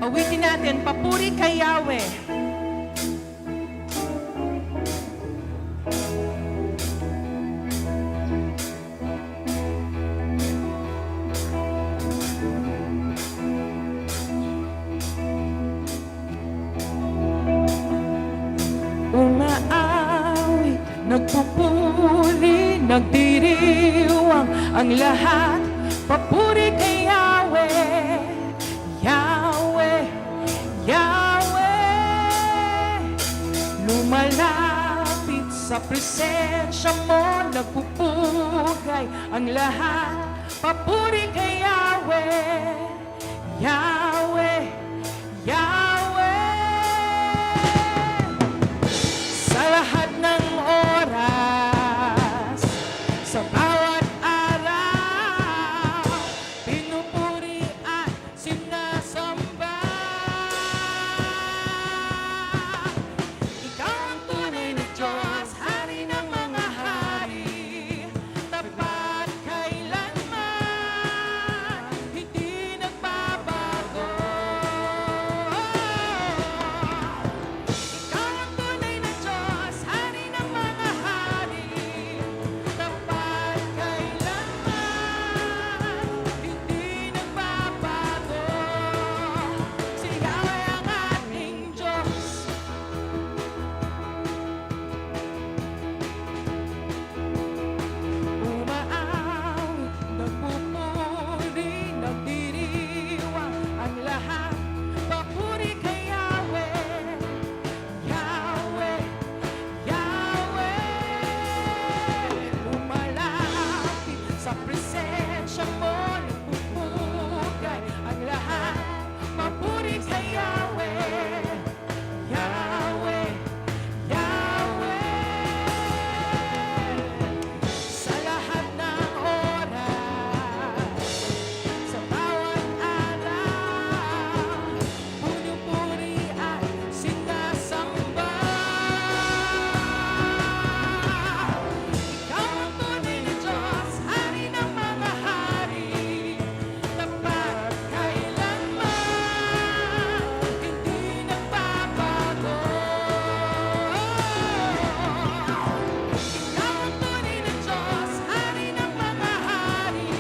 Awitin natin, papuri kay Yahweh. Umaawit, nagpupuri, nagdiriwang ang lahat. Papuri kay Yahweh, Yahweh, Yahweh. Lumalapit sa presensya mo, nagpupugay ang lahat. Papuri kay Yahweh, Yahweh, Yahweh. Sa lahat ng oras, sa bawat araw, pinupuri at sinasamba. Ikaw ang tunay na Diyos, Hari ng mga hari, tapat kailanman, hindi nagbabago. Ikaw ang tunay na Diyos, Hari ng mga hari, tapat kailanman, hindi nagbabago. Si Yahweh ang ating Diyos. Umaawit, nagpupuri, nagdiriwang ang lahat. Papuri kay Yahweh, Yahweh, Yahweh. Lumalapit sa presensya mo, nagpupugay ang lahat. Papuri kay Yahweh, Yahweh, Yahweh. Sa lahat ng oras, sa bawat araw, pinupuri at sinasamba. Ikaw ang tunay na Diyos, Hari ng mga hari, tapat kailanman, hindi nagbabago. Ikaw ang tunay na Diyos, Hari ng mga hari,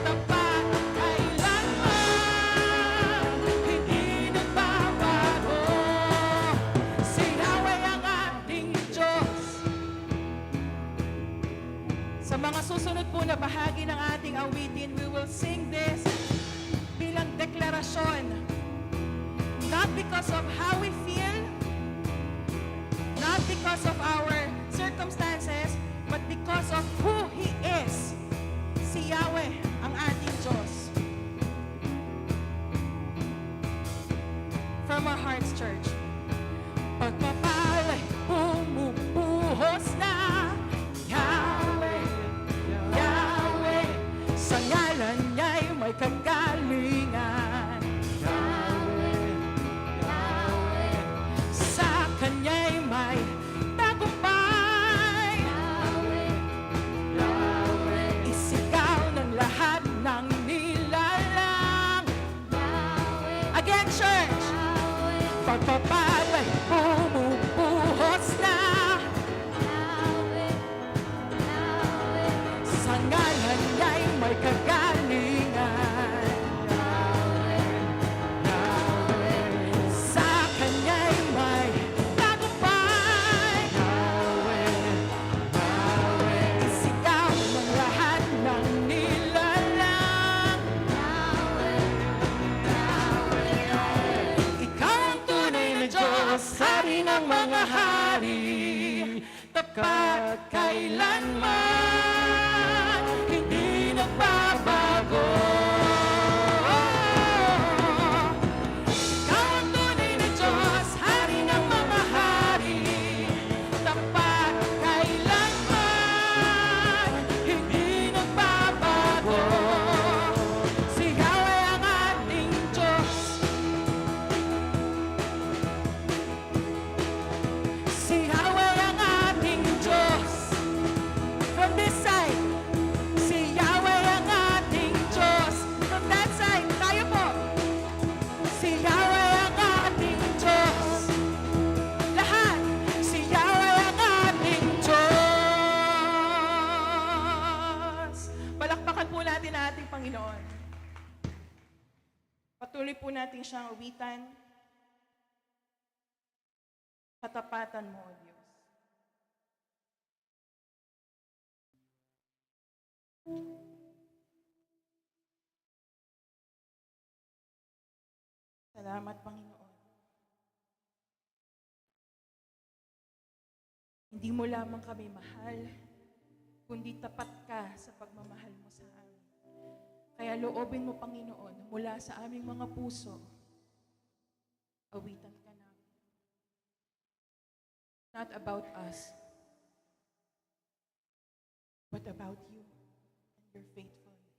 tapat kailanman, hindi nagbabago. Si Yahweh ang ating Diyos. Sa mga susunod po na bahagi ng ating awitin, we will sing this bilang deklarasyon. Not because of how we feel, not because of our circumstances, but because of who He is. Si Yahweh ang ating Diyos. From our hearts, church. Pagpapala'y bumubuhos na, Yahweh, Yahweh. Sa ngalan niya'y may kagalingan, Yahweh, Yahweh. Sa Kanya'y may tagumpay, Yahweh, Yahweh. Isigaw ng lahat ng nilalang, Yahweh. Again, church. Pagpapala'y bumubuhos na, sa ngalan niya'y may kagalingan, sa Kanya'y may tagumpay, isigaw ng lahat ng nilalang. Ikaw ang tunay na Diyos, Hari ng mga hari, tapat kailanman, hindi nagbabago. Ikaw ang tunay na Diyos, Hari ng mga hari, tapat kailanman, hindi nagbabago. Si Yahweh ang ating Diyos. Si Yahweh ang ating Diyos. From this side, Patuloy po natin siyang awitan. Katapatan mo, O Diyos. Salamat, Panginoon. Hindi mo lamang kami mahal, kundi tapat ka sa pagmamahal mo sa amin. Kaya loobin mo, Panginoon, mula sa aming mga puso, awitan ka namin. Not about us, but about you and your faithfulness.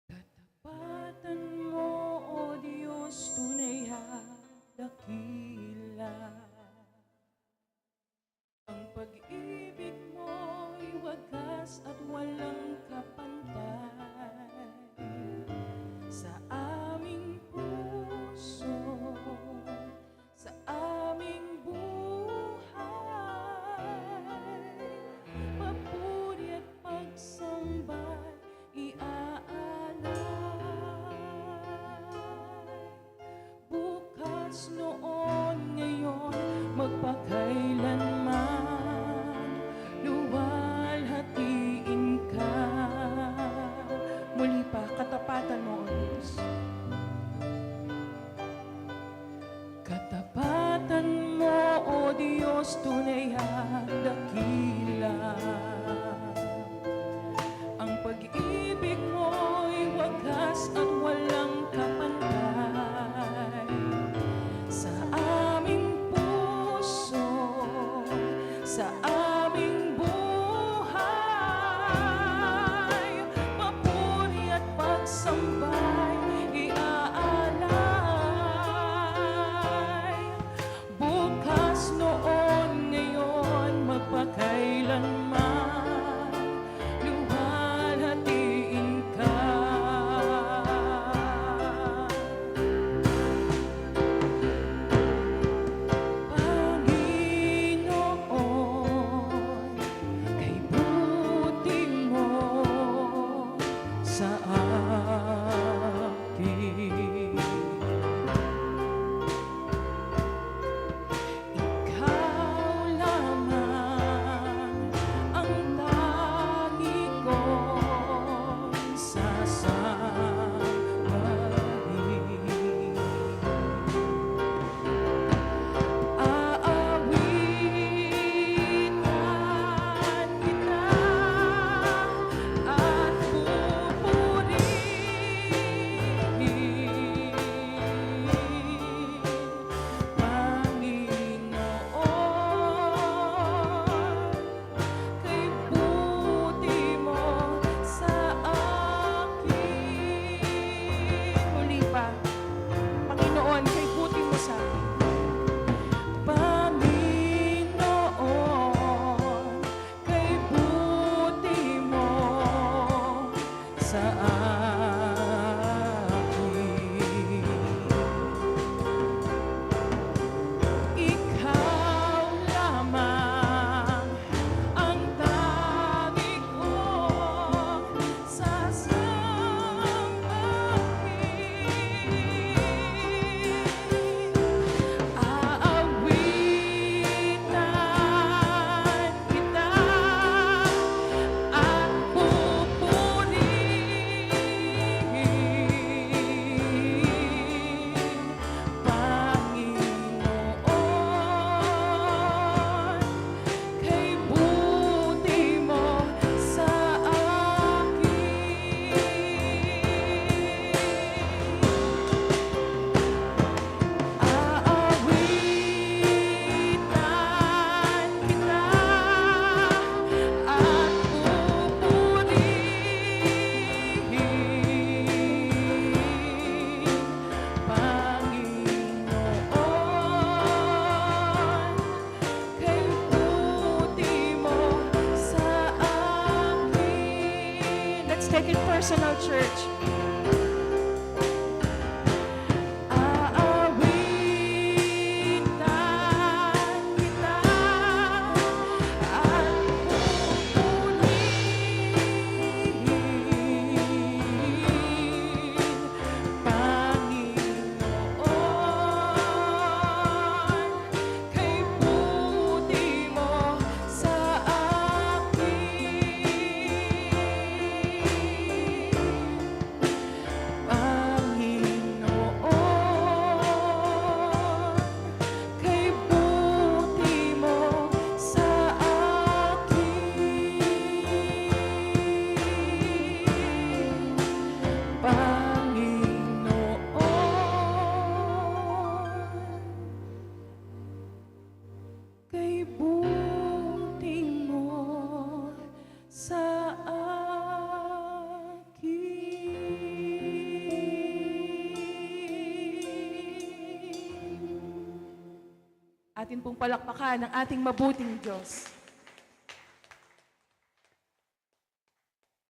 Katapatan mo, O Diyos, tunay at dakila. Ang pag-ibig mo'y wagas at walang kapantay. Sa aming puso, sa aming buhay, papuri at pagsambay iaalay. Bukas, noon, ngayon, magpakailanman, luwalhatiin ka. Muli pa, katapatan mo, O Diyos. Katapatan mo, O Diyos, tunay at dakila. Ang pag-ibig mo'y wagas at walang kapantay. Sa aming puso, sa aming buhay, papuri at pagsambay iaalay. Bukas, noon, ngayon, magpakailanman, luwalhatiin ka. Panginoon, kay buti mo sa akin. Ikaw lamang ang tangi kong sasambahin. Aawitan kita at pupurihin, Panginoon, kay buti mo sa akin. Muli pa, Panginoon, kay buti mo sa akin. Panginoon, kay buti mo sa akin. Ikaw lamang ang tangi kong sasambahin. Aawitan kita at pupurihin, Panginoon, kay buti mo sa akin. Aawitan kita at pupurihin, Panginoon, kay buti mo sa akin. Let's take it personal, church. Atin pong palakpakan ng ating mabuting Diyos.